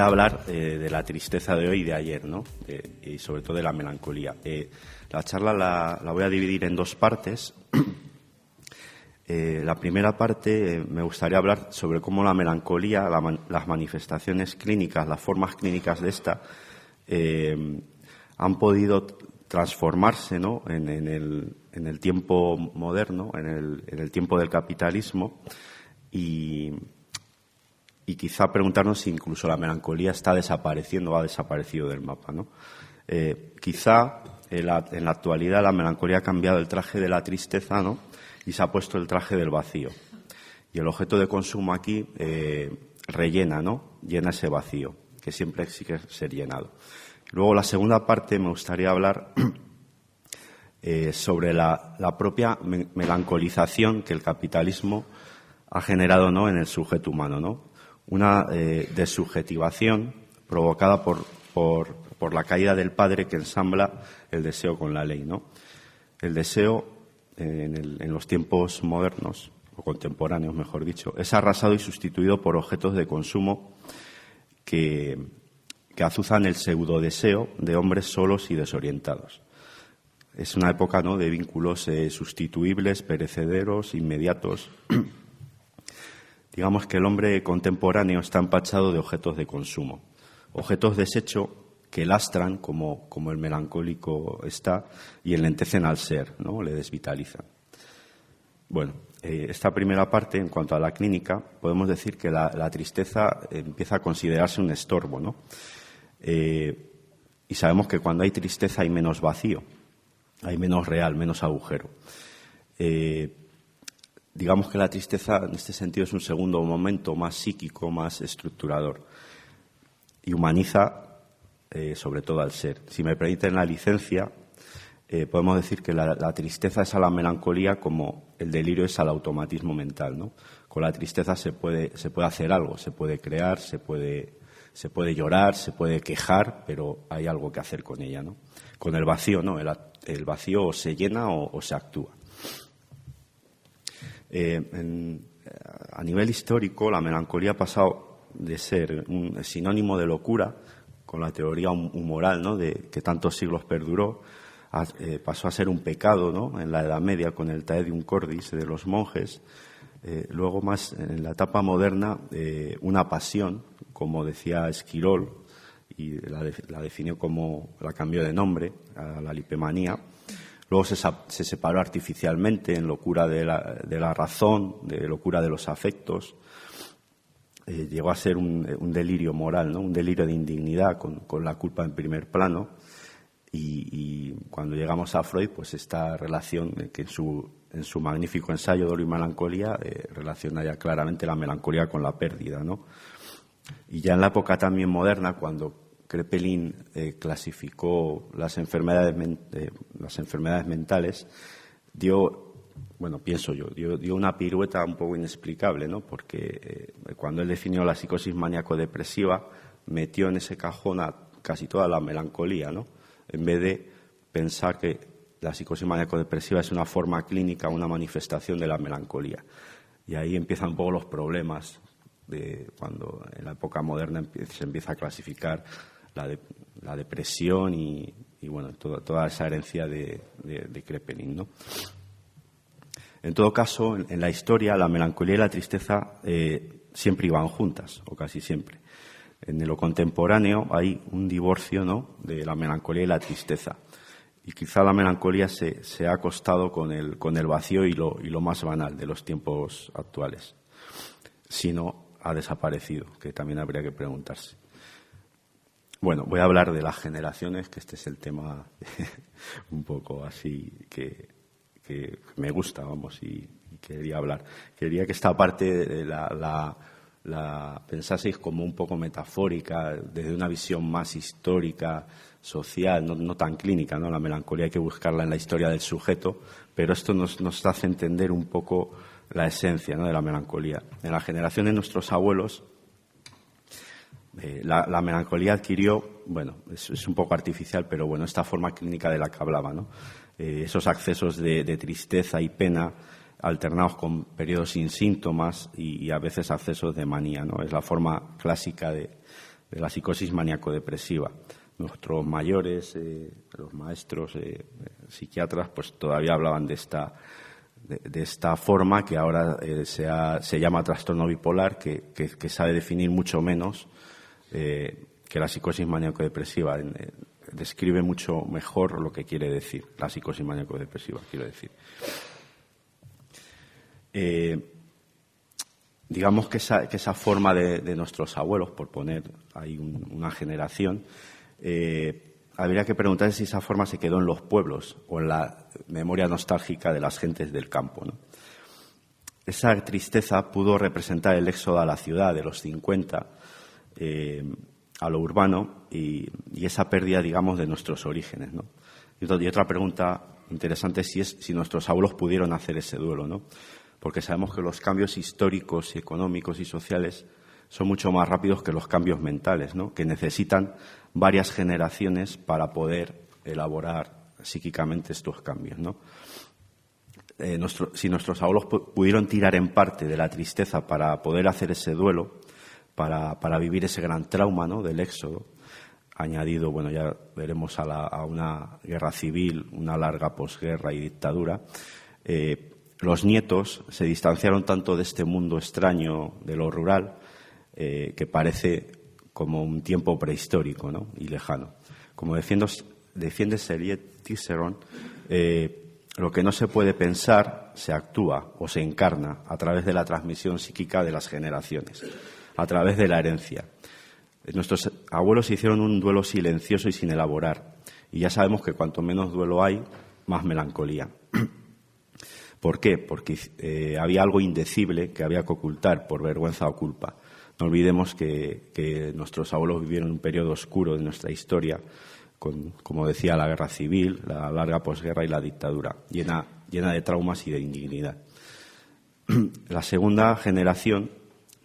a hablar de la tristeza de hoy y de ayer, ¿no? Y sobre todo de la melancolía. La charla la voy a dividir en dos partes. La primera parte me gustaría hablar sobre cómo la melancolía, las manifestaciones clínicas, las formas clínicas de esta, han podido transformarse, ¿no? en el tiempo moderno, en el tiempo del capitalismo, y quizá preguntarnos si incluso la melancolía está desapareciendo o ha desaparecido del mapa, ¿no? Quizá en la actualidad la melancolía ha cambiado el traje de la tristeza, ¿no? Y se ha puesto el traje del vacío. Y el objeto de consumo aquí rellena, ¿no? Llena ese vacío, que siempre exige ser llenado. Luego, la segunda parte, me gustaría hablar sobre la propia melancolización que el capitalismo ha generado, ¿no? En el sujeto humano, ¿no? Una desubjetivación provocada por la caída del padre que ensambla el deseo con la ley, ¿no? El deseo, en los tiempos modernos, o contemporáneos, mejor dicho, es arrasado y sustituido por objetos de consumo que azuzan el pseudodeseo de hombres solos y desorientados. Es una época, ¿no?, de vínculos sustituibles, perecederos, inmediatos. Digamos que el hombre contemporáneo está empachado de objetos de consumo, objetos desecho que lastran, como el melancólico está, y enlentecen al ser, ¿no?, le desvitalizan. Bueno, esta primera parte, en cuanto a la clínica, podemos decir que la tristeza empieza a considerarse un estorbo, ¿no? Y sabemos que cuando hay tristeza hay menos vacío, hay menos real, menos agujero. Digamos que la tristeza, en este sentido, es un segundo momento más psíquico, más estructurador, y humaniza sobre todo al ser. Si me permiten la licencia, podemos decir que la tristeza es a la melancolía como el delirio es al automatismo mental, ¿no? Con la tristeza se puede hacer algo, se puede crear, se puede llorar, se puede quejar, pero hay algo que hacer con ella, ¿no? Con el vacío, no, el vacío o se llena o se actúa. A nivel histórico, la melancolía ha pasado de ser un sinónimo de locura, con la teoría humoral, ¿no?, de que tantos siglos perduró, pasó a ser un pecado, ¿no?, en la Edad Media con el Taedium Cordis de los monjes. Luego, más en la etapa moderna, una pasión, como decía Esquirol, y la definió como, la cambió de nombre a la lipemanía. Luego se separó artificialmente en locura de la razón, de locura de los afectos. Llegó a ser un delirio moral, ¿no?, un delirio de indignidad con la culpa en primer plano. Y cuando llegamos a Freud, pues esta relación que en su magnífico ensayo Dolor y Melancolía relaciona ya claramente la melancolía con la pérdida, ¿no? Y ya en la época también moderna, cuando Kraepelin clasificó las enfermedades mentales, dio una pirueta un poco inexplicable, ¿no? Porque cuando él definió la psicosis maníaco-depresiva, metió en ese cajón a casi toda la melancolía, ¿no?, en vez de pensar que la psicosis maníaco-depresiva es una forma clínica, una manifestación de la melancolía. Y ahí empiezan un poco los problemas de cuando en la época moderna se empieza a clasificar la depresión y bueno, toda esa herencia de Kraepelin, ¿no? En todo caso, en la historia, la melancolía y la tristeza siempre iban juntas, o casi siempre. En lo contemporáneo hay un divorcio, ¿no?, de la melancolía y la tristeza. Y quizá la melancolía se ha acostado con el vacío y lo más banal de los tiempos actuales. Si no, ha desaparecido, que también habría que preguntarse. Bueno, voy a hablar de las generaciones, que este es el tema un poco así que me gusta, vamos, y quería hablar. Quería que esta parte la pensaseis como un poco metafórica, desde una visión más histórica, social, no tan clínica, ¿no? La melancolía hay que buscarla en la historia del sujeto, pero esto nos hace entender un poco la esencia, ¿no?, de la melancolía. En la generación de nuestros abuelos, la melancolía adquirió, bueno, es un poco artificial, pero bueno, esta forma clínica de la que hablaba, ¿no? Esos accesos de tristeza y pena alternados con periodos sin síntomas y a veces accesos de manía, ¿no? Es la forma clásica de la psicosis maníaco-depresiva. Nuestros mayores, los maestros psiquiatras, pues todavía hablaban de esta forma que ahora se llama trastorno bipolar, que sabe definir mucho menos que la psicosis maníaco-depresiva. Describe mucho mejor lo que quiere decir la psicosis maníaco-depresiva, quiero decir. Digamos que esa forma de nuestros abuelos, por poner ahí una generación, habría que preguntarse si esa forma se quedó en los pueblos o en la memoria nostálgica de las gentes del campo, ¿no? Esa tristeza pudo representar el éxodo a la ciudad de los 50, a lo urbano, y esa pérdida, digamos, de nuestros orígenes, ¿no? Y otra pregunta interesante es si nuestros abuelos pudieron hacer ese duelo, ¿no? Porque sabemos que los cambios históricos, económicos y sociales son mucho más rápidos que los cambios mentales, ¿no? Que necesitan varias generaciones para poder elaborar psíquicamente estos cambios, ¿no? Si nuestros abuelos pudieron tirar en parte de la tristeza para poder hacer ese duelo, para vivir ese gran trauma, ¿no?, del éxodo, añadido, bueno, ya veremos a una guerra civil, una larga posguerra y dictadura, los nietos se distanciaron tanto de este mundo extraño de lo rural que parece como un tiempo prehistórico, ¿no?, y lejano. Como defiende Seriet Tisserand, lo que no se puede pensar se actúa o se encarna a través de la transmisión psíquica de las generaciones, a través de la herencia. Nuestros abuelos hicieron un duelo silencioso y sin elaborar, y ya sabemos que cuanto menos duelo hay, más melancolía. ¿Por qué? Porque había algo indecible que había que ocultar por vergüenza o culpa. No olvidemos que nuestros abuelos vivieron un periodo oscuro de nuestra historia, con, como decía, la guerra civil, la larga posguerra y la dictadura, llena de traumas y de indignidad. La segunda generación,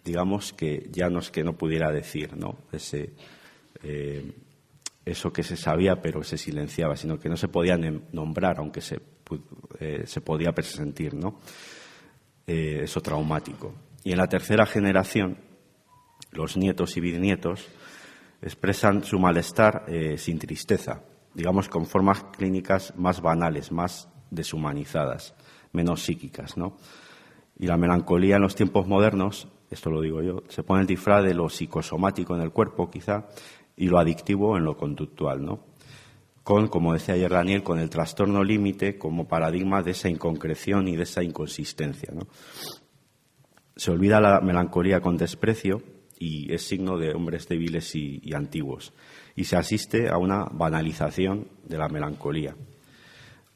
digamos que ya no es que no pudiera decir, ¿no?, eso que se sabía pero se silenciaba, sino que no se podía nombrar, aunque se podía presentir, ¿no?, eso traumático. Y en la tercera generación, los nietos y bisnietos expresan su malestar sin tristeza, digamos con formas clínicas más banales, más deshumanizadas, menos psíquicas, ¿no? Y la melancolía en los tiempos modernos, esto lo digo yo, se pone el disfraz de lo psicosomático en el cuerpo, quizá, y lo adictivo en lo conductual, ¿no? Como decía ayer Daniel, con el trastorno límite como paradigma de esa inconcreción y de esa inconsistencia, ¿no? Se olvida la melancolía con desprecio y es signo de hombres débiles y antiguos. Y se asiste a una banalización de la melancolía.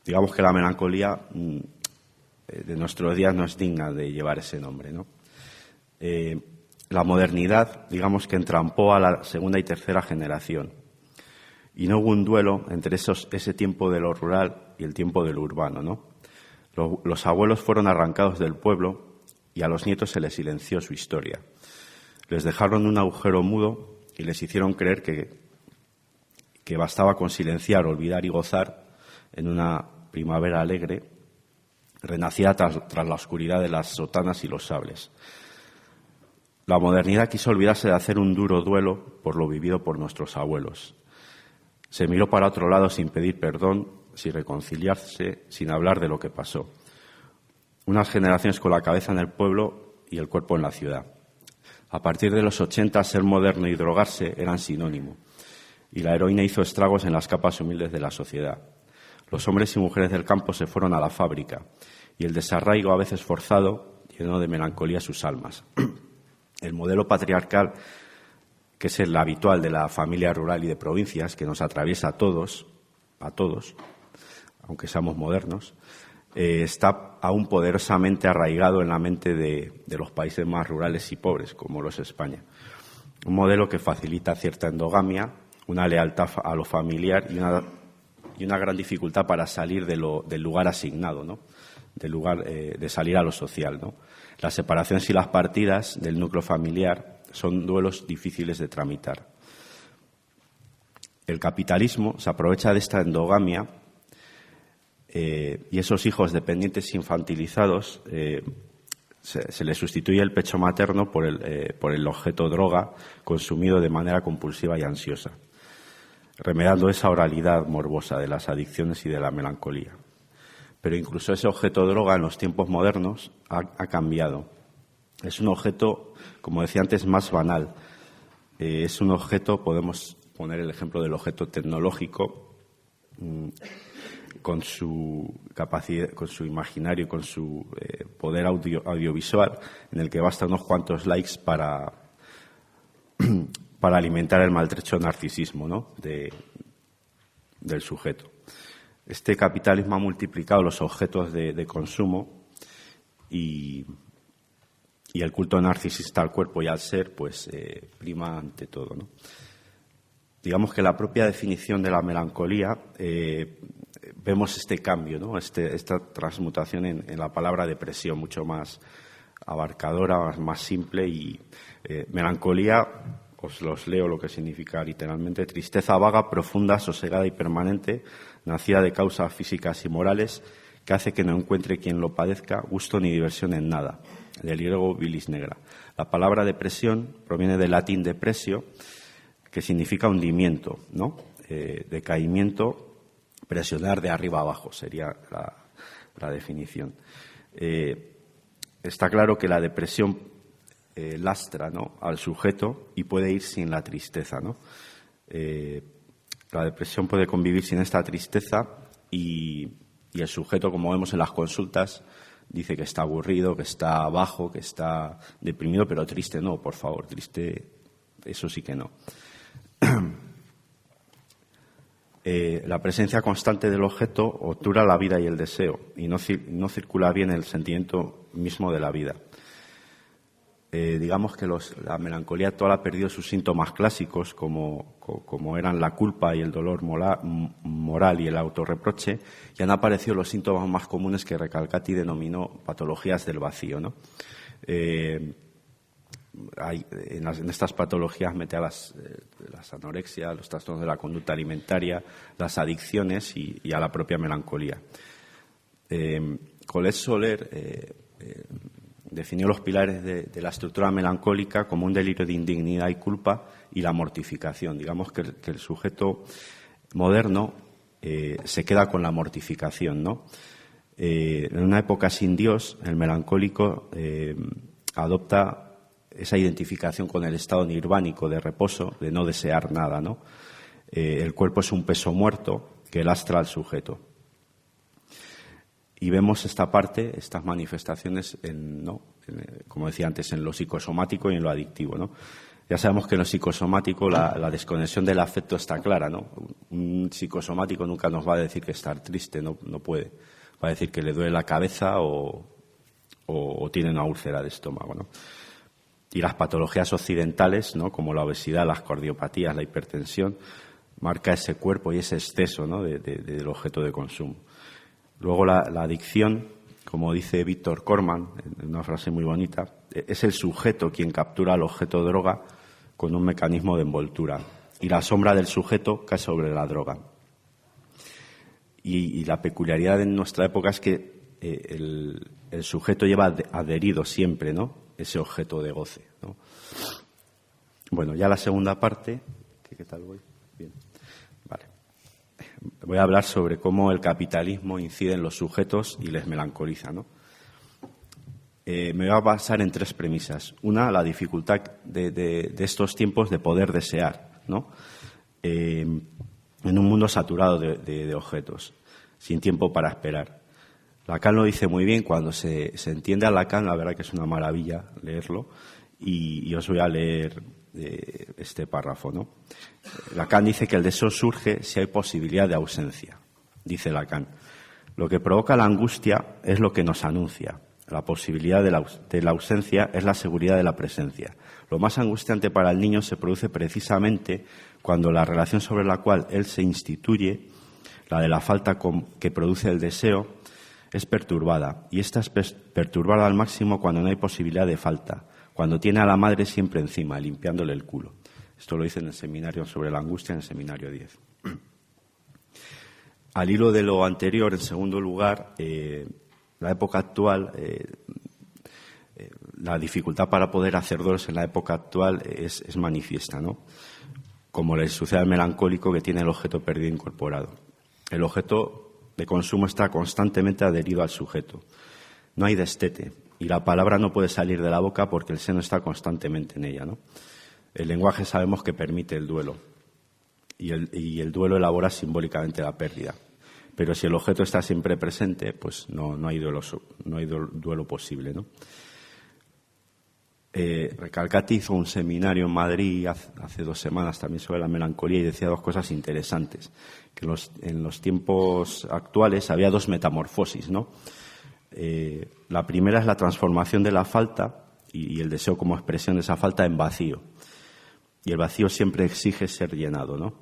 Digamos que la melancolía de nuestros días no es digna de llevar ese nombre, ¿no? La modernidad, digamos que entrampó a la segunda y tercera generación. Y no hubo un duelo entre ese tiempo de lo rural y el tiempo de lo urbano, ¿no? Los abuelos fueron arrancados del pueblo y a los nietos se les silenció su historia. Les dejaron un agujero mudo y les hicieron creer que bastaba con silenciar, olvidar y gozar en una primavera alegre, renacida tras la oscuridad de las sotanas y los sables. La modernidad quiso olvidarse de hacer un duro duelo por lo vivido por nuestros abuelos. Se miró para otro lado sin pedir perdón, sin reconciliarse, sin hablar de lo que pasó. Unas generaciones con la cabeza en el pueblo y el cuerpo en la ciudad. A partir de los 80, ser moderno y drogarse eran sinónimo. Y la heroína hizo estragos en las capas humildes de la sociedad. Los hombres y mujeres del campo se fueron a la fábrica y el desarraigo, a veces forzado, llenó de melancolía sus almas. El modelo patriarcal, que es el habitual de la familia rural y de provincias, que nos atraviesa a todos, aunque seamos modernos, está aún poderosamente arraigado en la mente de los países más rurales y pobres, como lo es España. Un modelo que facilita cierta endogamia, una lealtad a lo familiar y una gran dificultad para salir del lugar asignado, ¿no?, del lugar de salir a lo social, ¿no? Las separaciones y las partidas del núcleo familiar son duelos difíciles de tramitar. El capitalismo se aprovecha de esta endogamia y esos hijos dependientes infantilizados se le sustituye el pecho materno por el objeto droga consumido de manera compulsiva y ansiosa, remediando esa oralidad morbosa de las adicciones y de la melancolía. Pero incluso ese objeto droga en los tiempos modernos ha cambiado. Es un objeto, como decía antes, más banal. Es un objeto, podemos poner el ejemplo del objeto tecnológico, con su capacidad, con su imaginario, con su poder audiovisual, en el que basta unos cuantos likes para alimentar el maltrecho narcisismo, ¿no?, del sujeto. Este capitalismo ha multiplicado los objetos de consumo y el culto narcisista al cuerpo y al ser, pues, prima ante todo, ¿no? Digamos que la propia definición de la melancolía, vemos este cambio, ¿no?, esta transmutación en la palabra depresión, mucho más abarcadora, más simple. Y melancolía, os los leo lo que significa literalmente: tristeza vaga, profunda, sosegada y permanente, nacida de causas físicas y morales, que hace que no encuentre quien lo padezca gusto ni diversión en nada, del griego bilis negra. La palabra depresión proviene del latín depressio, que significa hundimiento, ¿no?, decaimiento, presionar de arriba abajo, sería la definición. Está claro que la depresión lastra, ¿no?, al sujeto y puede ir sin la tristeza, ¿no? La depresión puede convivir sin esta tristeza y el sujeto, como vemos en las consultas, dice que está aburrido, que está bajo, que está deprimido, pero triste no, por favor, triste, eso sí que no. La presencia constante del objeto obtura la vida y el deseo y no circula bien el sentimiento mismo de la vida. Digamos que la melancolía actual ha perdido sus síntomas clásicos, como eran la culpa y el dolor moral y el autorreproche, y han aparecido los síntomas más comunes que Recalcati denominó patologías del vacío, ¿no? En estas patologías mete a las anorexias, los trastornos de la conducta alimentaria, las adicciones y a la propia melancolía. Colette Soler definió los pilares de la estructura melancólica como un delirio de indignidad y culpa y la mortificación. Digamos que el sujeto moderno se queda con la mortificación, ¿no? En una época sin Dios, el melancólico adopta esa identificación con el estado nirvánico de reposo, de no desear nada, ¿no? El cuerpo es un peso muerto que lastra al sujeto. Y vemos esta parte, estas manifestaciones, como decía antes, en lo psicosomático y en lo adictivo, ¿no? Ya sabemos que en lo psicosomático la desconexión del afecto está clara, ¿no? Un psicosomático nunca nos va a decir que estar triste, no puede. Va a decir que le duele la cabeza o tiene una úlcera de estómago, ¿no? Y las patologías occidentales, ¿no?, como la obesidad, las cardiopatías, la hipertensión, marca ese cuerpo y ese exceso, ¿no?, del objeto de consumo. Luego la adicción, como dice Víctor Corman, en una frase muy bonita, es el sujeto quien captura al objeto droga con un mecanismo de envoltura y la sombra del sujeto cae sobre la droga. Y la peculiaridad de nuestra época es que el sujeto lleva adherido siempre, ¿no?, ese objeto de goce, ¿no? Bueno, ya la segunda parte, ¿qué tal voy? Bien, vale. Voy a hablar sobre cómo el capitalismo incide en los sujetos y les melancoliza, ¿no? Me voy a basar en tres premisas. Una, la dificultad de estos tiempos de poder desear, ¿no? En un mundo saturado de objetos, sin tiempo para esperar. Lacan lo dice muy bien. Cuando se entiende a Lacan, la verdad que es una maravilla leerlo, y os voy a leer este párrafo, ¿no? Lacan dice que el deseo surge si hay posibilidad de ausencia. Dice Lacan: lo que provoca la angustia es lo que nos anuncia. La posibilidad de la ausencia es la seguridad de la presencia. Lo más angustiante para el niño se produce precisamente cuando la relación sobre la cual él se instituye, la de la falta que produce el deseo, es perturbada, y esta es perturbada al máximo cuando no hay posibilidad de falta, cuando tiene a la madre siempre encima, limpiándole el culo. Esto lo dice en el seminario sobre la angustia, en el seminario 10. Al hilo de lo anterior, en segundo lugar, la época actual la dificultad para poder hacer duelos en la época actual es manifiesta, ¿no? Como le sucede al melancólico que tiene el objeto perdido incorporado. El objeto de consumo está constantemente adherido al sujeto. No hay destete y la palabra no puede salir de la boca porque el seno está constantemente en ella, ¿no? El lenguaje sabemos que permite el duelo y el duelo elabora simbólicamente la pérdida. Pero si el objeto está siempre presente, pues no hay duelo posible, ¿no? Recalcati hizo un seminario en Madrid hace 2 semanas también sobre la melancolía y decía 2 cosas interesantes. Que en los tiempos actuales había 2 metamorfosis, ¿no? La primera es la transformación de la falta y el deseo como expresión de esa falta en vacío. Y el vacío siempre exige ser llenado, ¿no?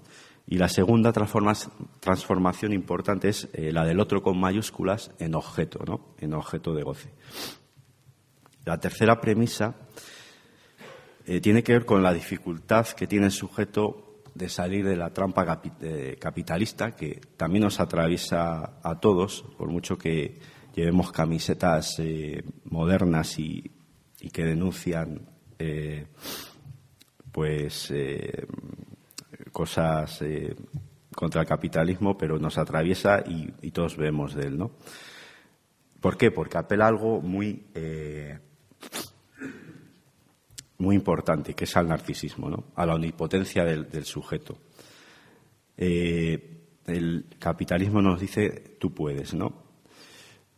Y la segunda transformación importante es la del otro con mayúsculas en objeto, ¿no? En objeto de goce. La tercera premisa tiene que ver con la dificultad que tiene el sujeto de salir de la trampa capitalista, que también nos atraviesa a todos, por mucho que llevemos camisetas modernas y que denuncian cosas contra el capitalismo, pero nos atraviesa y todos vemos de él, ¿no? ¿Por qué? Porque apela a algo muy importante, que es al narcisismo, ¿no? A la omnipotencia del sujeto. El capitalismo nos dice, tú puedes, ¿no?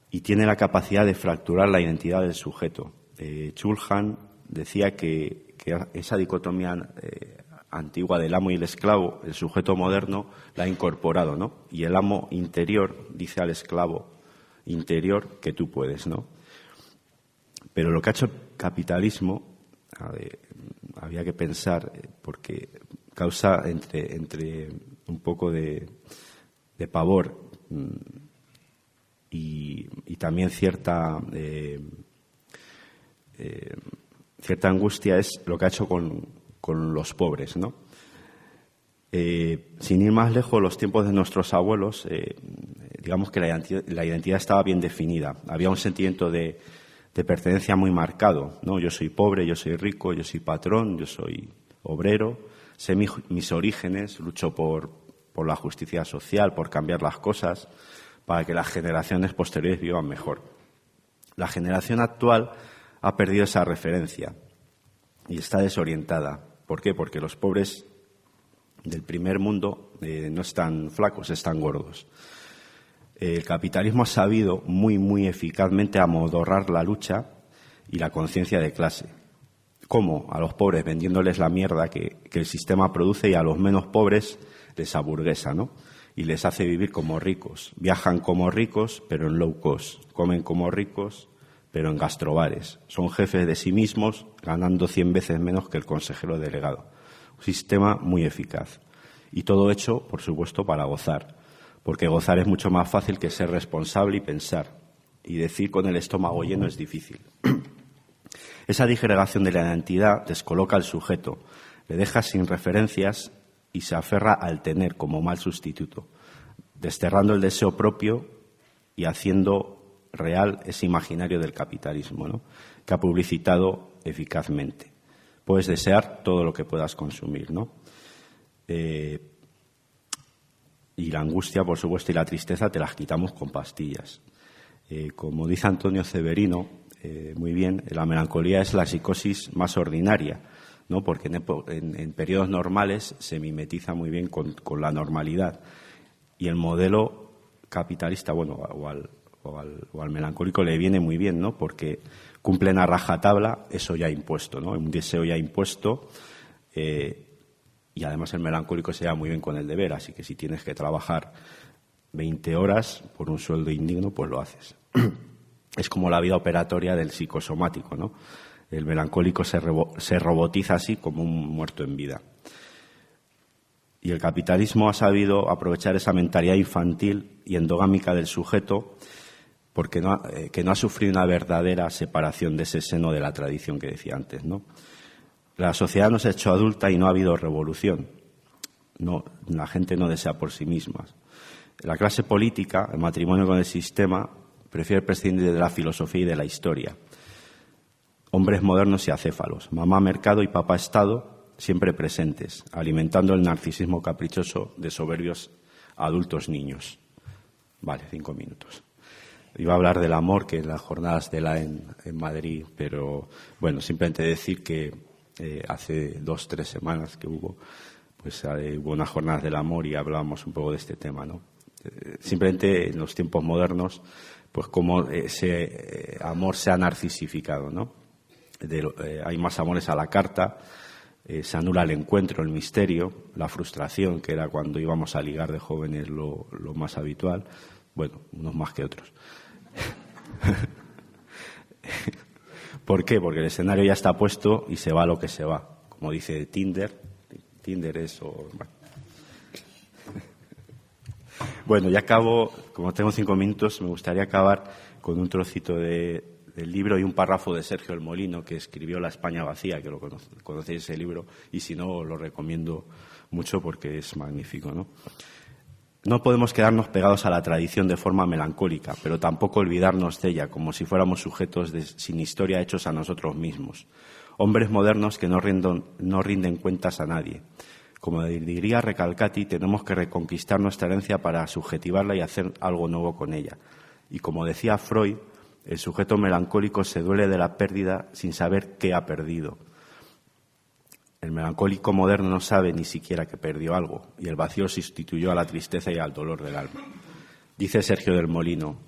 Y tiene la capacidad de fracturar la identidad del sujeto. Chulhan decía que esa dicotomía antigua del amo y el esclavo, el sujeto moderno la ha incorporado, ¿no? Y el amo interior dice al esclavo interior que tú puedes, ¿no? Pero lo que ha hecho el capitalismo, había que pensar, porque causa entre un poco de pavor y también cierta angustia, es lo que ha hecho con los pobres, ¿no? Sin ir más lejos, los tiempos de nuestros abuelos, digamos que la identidad estaba bien definida. Había un sentimiento de pertenencia muy marcado, ¿no? Yo soy pobre, yo soy rico, yo soy patrón, yo soy obrero, sé mis orígenes, lucho por la justicia social, por cambiar las cosas, para que las generaciones posteriores vivan mejor. La generación actual ha perdido esa referencia y está desorientada. ¿Por qué? Porque los pobres del primer mundo no están flacos, están gordos. El capitalismo ha sabido muy, muy eficazmente amodorrar la lucha y la conciencia de clase. ¿Cómo? A los pobres vendiéndoles la mierda que el sistema produce y a los menos pobres les aburguesa, ¿no? Y les hace vivir como ricos. Viajan como ricos, pero en low cost. Comen como ricos, pero en gastrobares. Son jefes de sí mismos, ganando 100 veces menos que el consejero delegado. Un sistema muy eficaz. Y todo hecho, por supuesto, para gozar. Porque gozar es mucho más fácil que ser responsable y pensar. Y decir con el estómago lleno es difícil. Esa disgregación de la identidad descoloca al sujeto, le deja sin referencias y se aferra al tener como mal sustituto, desterrando el deseo propio y haciendo real ese imaginario del capitalismo, ¿no? Que ha publicitado eficazmente. Puedes desear todo lo que puedas consumir, ¿no? Y la angustia, por supuesto, y la tristeza te las quitamos con pastillas. Como dice Antonio Ceverino, muy bien, la melancolía es la psicosis más ordinaria, ¿no? Porque en periodos normales se mimetiza muy bien con la normalidad. Y el modelo capitalista, bueno, o al melancólico le viene muy bien, ¿no? Porque cumplen a rajatabla eso ya impuesto, ¿no? Un deseo ya impuesto. Y además el melancólico se lleva muy bien con el deber, así que si tienes que trabajar 20 horas por un sueldo indigno, pues lo haces. Es como la vida operatoria del psicosomático, ¿no? El melancólico se robotiza así como un muerto en vida. Y el capitalismo ha sabido aprovechar esa mentalidad infantil y endogámica del sujeto porque que no ha sufrido una verdadera separación de ese seno de la tradición que decía antes, ¿no? La sociedad no se ha hecho adulta y no ha habido revolución. No, la gente no desea por sí misma. La clase política, el matrimonio con el sistema, prefiere prescindir de la filosofía y de la historia. hombres modernos y acéfalos, mamá mercado y papá Estado, siempre presentes, alimentando el narcisismo caprichoso de soberbios adultos niños. Vale, 5 minutos. Iba a hablar del amor, que en las jornadas de la en Madrid, pero bueno, simplemente decir que hace 2-3 semanas que hubo unas jornadas del amor y hablábamos un poco de este tema, ¿no? Simplemente en los tiempos modernos, pues como ese amor se ha narcisificado, ¿no? Hay más amores a la carta, se anula el encuentro, el misterio, la frustración, que era cuando íbamos a ligar de jóvenes lo más habitual, bueno, unos más que otros. ¿Por qué? Porque el escenario ya está puesto y se va lo que se va. Como dice Tinder es... Bueno, ya acabo, como tengo 5 minutos, me gustaría acabar con un trocito del libro y un párrafo de Sergio del Molino, que escribió La España vacía, que lo conocéis ese libro, y si no, os lo recomiendo mucho porque es magnífico, ¿no? No podemos quedarnos pegados a la tradición de forma melancólica, pero tampoco olvidarnos de ella, como si fuéramos sujetos sin historia hechos a nosotros mismos. Hombres modernos que no rinden cuentas a nadie. Como diría Recalcati, tenemos que reconquistar nuestra herencia para subjetivarla y hacer algo nuevo con ella. Y como decía Freud, el sujeto melancólico se duele de la pérdida sin saber qué ha perdido. El melancólico moderno no sabe ni siquiera que perdió algo, y el vacío sustituyó a la tristeza y al dolor del alma. Dice Sergio del Molino: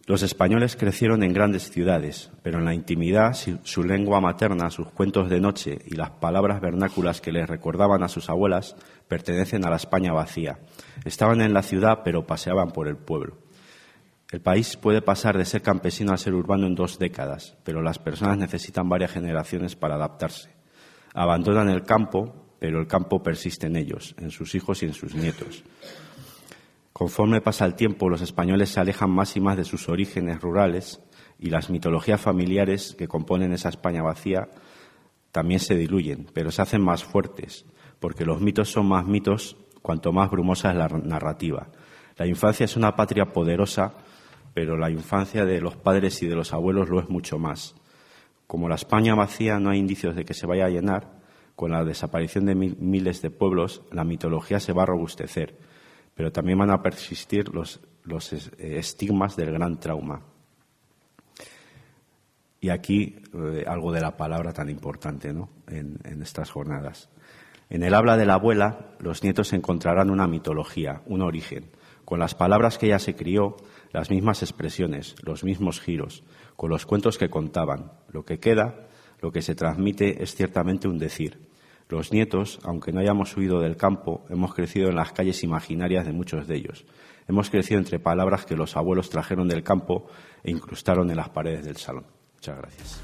los españoles crecieron en grandes ciudades, pero en la intimidad su lengua materna, sus cuentos de noche y las palabras vernáculas que les recordaban a sus abuelas pertenecen a la España vacía. Estaban en la ciudad, pero paseaban por el pueblo. El país puede pasar de ser campesino a ser urbano en 2 décadas, pero las personas necesitan varias generaciones para adaptarse. Abandonan el campo, pero el campo persiste en ellos, en sus hijos y en sus nietos. Conforme pasa el tiempo, los españoles se alejan más y más de sus orígenes rurales y las mitologías familiares que componen esa España vacía también se diluyen, pero se hacen más fuertes, porque los mitos son más mitos cuanto más brumosa es la narrativa. La infancia es una patria poderosa, pero la infancia de los padres y de los abuelos lo es mucho más. Como la España vacía no hay indicios de que se vaya a llenar, con la desaparición de miles de pueblos, la mitología se va a robustecer, pero también van a persistir los estigmas del gran trauma. Y aquí algo de la palabra tan importante, ¿no?, en estas jornadas. En el habla de la abuela, los nietos encontrarán una mitología, un origen, con las palabras que ella se crió, las mismas expresiones, los mismos giros, con los cuentos que contaban. Lo que queda, lo que se transmite, es ciertamente un decir. Los nietos, aunque no hayamos huido del campo, hemos crecido en las calles imaginarias de muchos de ellos. Hemos crecido entre palabras que los abuelos trajeron del campo e incrustaron en las paredes del salón. Muchas gracias.